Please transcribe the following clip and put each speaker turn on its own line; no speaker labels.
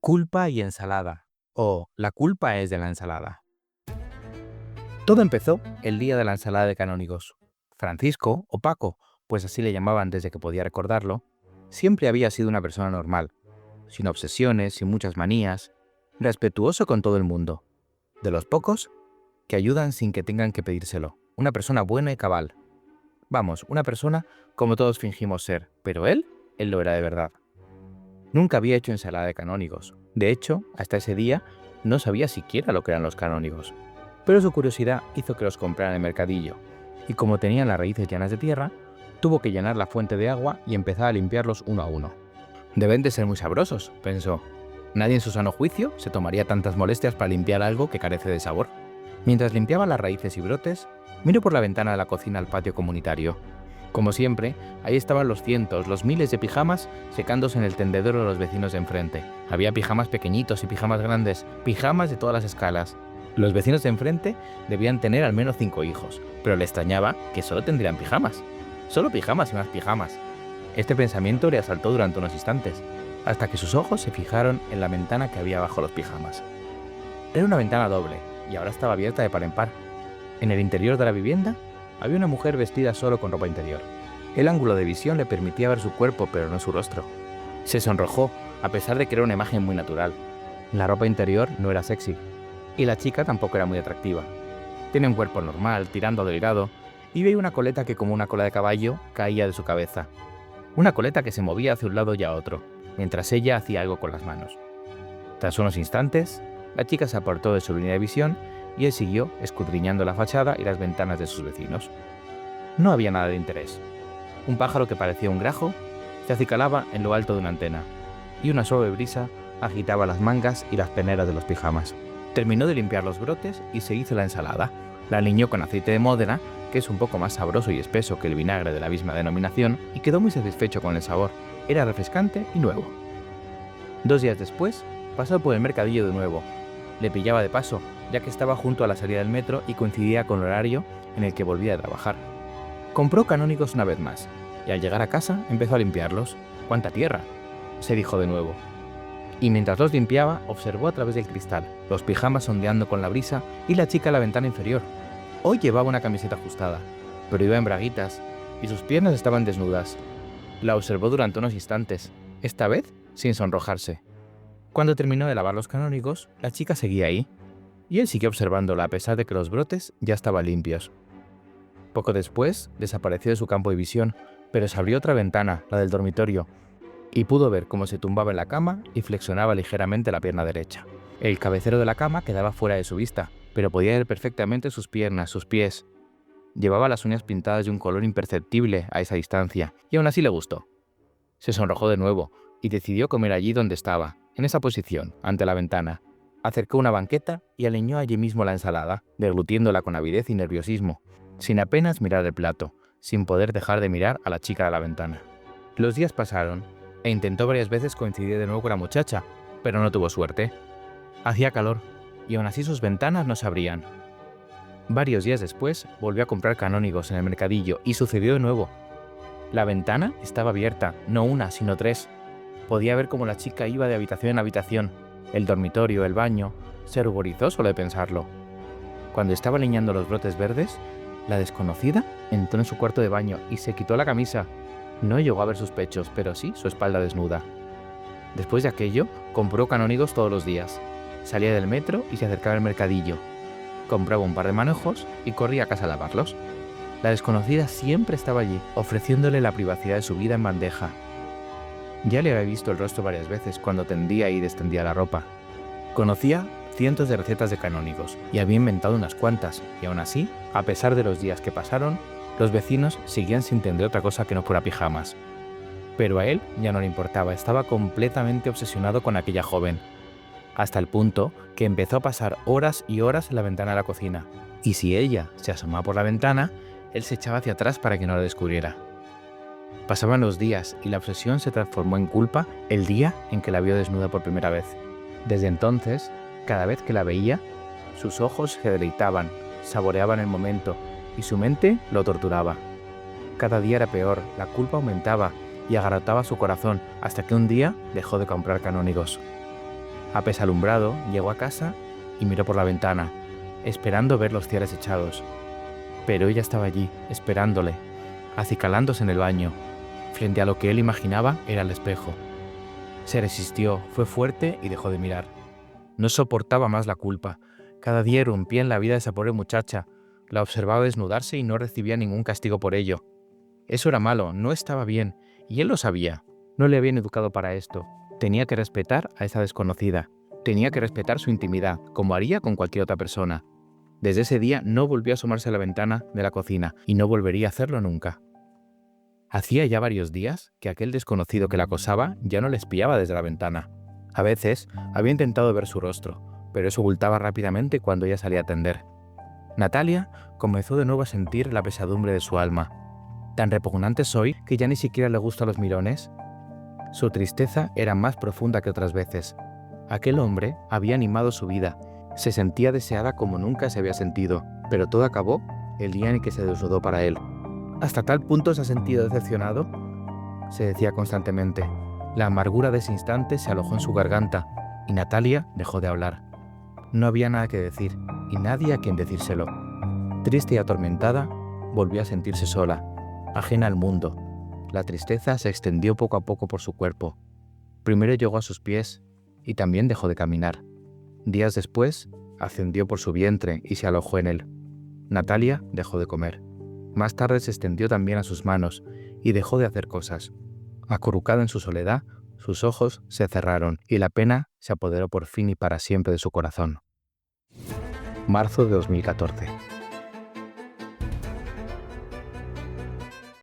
Culpa y ensalada, o la culpa es de la ensalada. Todo empezó el día de la ensalada de canónigos. Francisco, o Paco, pues así le llamaban desde que podía recordarlo, siempre había sido una persona normal, sin obsesiones, sin muchas manías, respetuoso con todo el mundo, de los pocos que ayudan sin que tengan que pedírselo, una persona buena y cabal. Vamos, una persona como todos fingimos ser, pero él lo era de verdad. Nunca había hecho ensalada de canónigos. De hecho, hasta ese día no sabía siquiera lo que eran los canónigos. Pero su curiosidad hizo que los comprara en el mercadillo, y como tenían las raíces llenas de tierra, tuvo que llenar la fuente de agua y empezar a limpiarlos uno a uno. Deben de ser muy sabrosos, pensó. Nadie en su sano juicio se tomaría tantas molestias para limpiar algo que carece de sabor. Mientras limpiaba las raíces y brotes, miró por la ventana de la cocina al patio comunitario. Como siempre, ahí estaban los cientos, los miles de pijamas secándose en el tendedero de los vecinos de enfrente. Había pijamas pequeñitos y pijamas grandes, pijamas de todas las escalas. Los vecinos de enfrente debían tener al menos 5 hijos, pero le extrañaba que solo tendrían pijamas. Solo pijamas y más pijamas. Este pensamiento le asaltó durante unos instantes, hasta que sus ojos se fijaron en la ventana que había bajo los pijamas. Era una ventana doble, y ahora estaba abierta de par en par. En el interior de la vivienda había una mujer vestida solo con ropa interior. El ángulo de visión le permitía ver su cuerpo, pero no su rostro. Se sonrojó, a pesar de que era una imagen muy natural. La ropa interior no era sexy, y la chica tampoco era muy atractiva. Tenía un cuerpo normal, tirando delgado, y veía una coleta que, como una cola de caballo, caía de su cabeza. Una coleta que se movía hacia un lado y a otro, mientras ella hacía algo con las manos. Tras unos instantes, la chica se apartó de su línea de visión y él siguió escudriñando la fachada y las ventanas de sus vecinos. No había nada de interés. Un pájaro que parecía un grajo se acicalaba en lo alto de una antena, y una suave brisa agitaba las mangas y las peneras de los pijamas. Terminó de limpiar los brotes y se hizo la ensalada. La aliñó con aceite de Módena, que es un poco más sabroso y espeso que el vinagre de la misma denominación, y quedó muy satisfecho con el sabor. Era refrescante y nuevo. 2 días después, pasó por el mercadillo de nuevo. Le pillaba de paso, ya que estaba junto a la salida del metro y coincidía con el horario en el que volvía a trabajar. Compró canónigos una vez más, y al llegar a casa empezó a limpiarlos. ¡Cuánta tierra!, se dijo de nuevo. Y mientras los limpiaba, observó a través del cristal, los pijamas ondeando con la brisa y la chica en la ventana inferior. Hoy llevaba una camiseta ajustada, pero iba en braguitas, y sus piernas estaban desnudas. La observó durante unos instantes, esta vez sin sonrojarse. Cuando terminó de lavar los canónigos, la chica seguía ahí, y él siguió observándola a pesar de que los brotes ya estaban limpios. Poco después, desapareció de su campo de visión, pero se abrió otra ventana, la del dormitorio, y pudo ver cómo se tumbaba en la cama y flexionaba ligeramente la pierna derecha. El cabecero de la cama quedaba fuera de su vista, pero podía ver perfectamente sus piernas, sus pies. Llevaba las uñas pintadas de un color imperceptible a esa distancia, y aún así le gustó. Se sonrojó de nuevo, y decidió comer allí donde estaba, en esa posición, ante la ventana. Acercó una banqueta y aliñó allí mismo la ensalada, deglutiéndola con avidez y nerviosismo, sin apenas mirar el plato, sin poder dejar de mirar a la chica de la ventana. Los días pasaron, e intentó varias veces coincidir de nuevo con la muchacha, pero no tuvo suerte. Hacía calor, y aún así sus ventanas no se abrían. Varios días después, volvió a comprar canónigos en el mercadillo, y sucedió de nuevo. La ventana estaba abierta, no una, sino 3. Podía ver cómo la chica iba de habitación en habitación, el dormitorio, el baño. Se ruborizó solo de pensarlo. Cuando estaba aliñando los brotes verdes, la desconocida entró en su cuarto de baño y se quitó la camisa. No llegó a ver sus pechos, pero sí su espalda desnuda. Después de aquello, compró canónigos todos los días. Salía del metro y se acercaba al mercadillo. Compraba un par de manojos y corría a casa a lavarlos. La desconocida siempre estaba allí, ofreciéndole la privacidad de su vida en bandeja. Ya le había visto el rostro varias veces cuando tendía y destendía la ropa. Conocía cientos de recetas de canónigos y había inventado unas cuantas, y aún así, a pesar de los días que pasaron, los vecinos seguían sin entender otra cosa que no fuera pijamas. Pero a él ya no le importaba, estaba completamente obsesionado con aquella joven, hasta el punto que empezó a pasar horas y horas en la ventana de la cocina, y si ella se asomaba por la ventana, él se echaba hacia atrás para que no la descubriera. Pasaban los días y la obsesión se transformó en culpa el día en que la vio desnuda por primera vez. Desde entonces, cada vez que la veía, sus ojos se deleitaban, saboreaban el momento, y su mente lo torturaba. Cada día era peor, la culpa aumentaba y agarrotaba su corazón hasta que un día dejó de comprar canónigos. Apesadumbrado, llegó a casa y miró por la ventana, esperando ver los cierres echados. Pero ella estaba allí, esperándole, acicalándose en el baño, frente a lo que él imaginaba era el espejo. Se resistió, fue fuerte y dejó de mirar. No soportaba más la culpa. Cada día irrumpía en la vida de esa pobre muchacha. La observaba desnudarse y no recibía ningún castigo por ello. Eso era malo, no estaba bien, y él lo sabía. No le habían educado para esto. Tenía que respetar a esa desconocida. Tenía que respetar su intimidad, como haría con cualquier otra persona. Desde ese día no volvió a asomarse a la ventana de la cocina y no volvería a hacerlo nunca. Hacía ya varios días que aquel desconocido que la acosaba ya no le espiaba desde la ventana. A veces había intentado ver su rostro, pero eso ocultaba rápidamente cuando ella salía a atender. Natalia comenzó de nuevo a sentir la pesadumbre de su alma. ¿Tan repugnante soy que ya ni siquiera le gustan los mirones? Su tristeza era más profunda que otras veces. Aquel hombre había animado su vida. Se sentía deseada como nunca se había sentido, pero todo acabó el día en que se desnudó para él. ¿Hasta tal punto se ha sentido decepcionado?, se decía constantemente. La amargura de ese instante se alojó en su garganta y Natalia dejó de hablar. No había nada que decir y nadie a quien decírselo. Triste y atormentada, volvió a sentirse sola, ajena al mundo. La tristeza se extendió poco a poco por su cuerpo. Primero llegó a sus pies y también dejó de caminar. Días después, ascendió por su vientre y se alojó en él. Natalia dejó de comer. Más tarde se extendió también a sus manos y dejó de hacer cosas. Acurrucada en su soledad, sus ojos se cerraron y la pena se apoderó por fin y para siempre de su corazón. Marzo de 2014.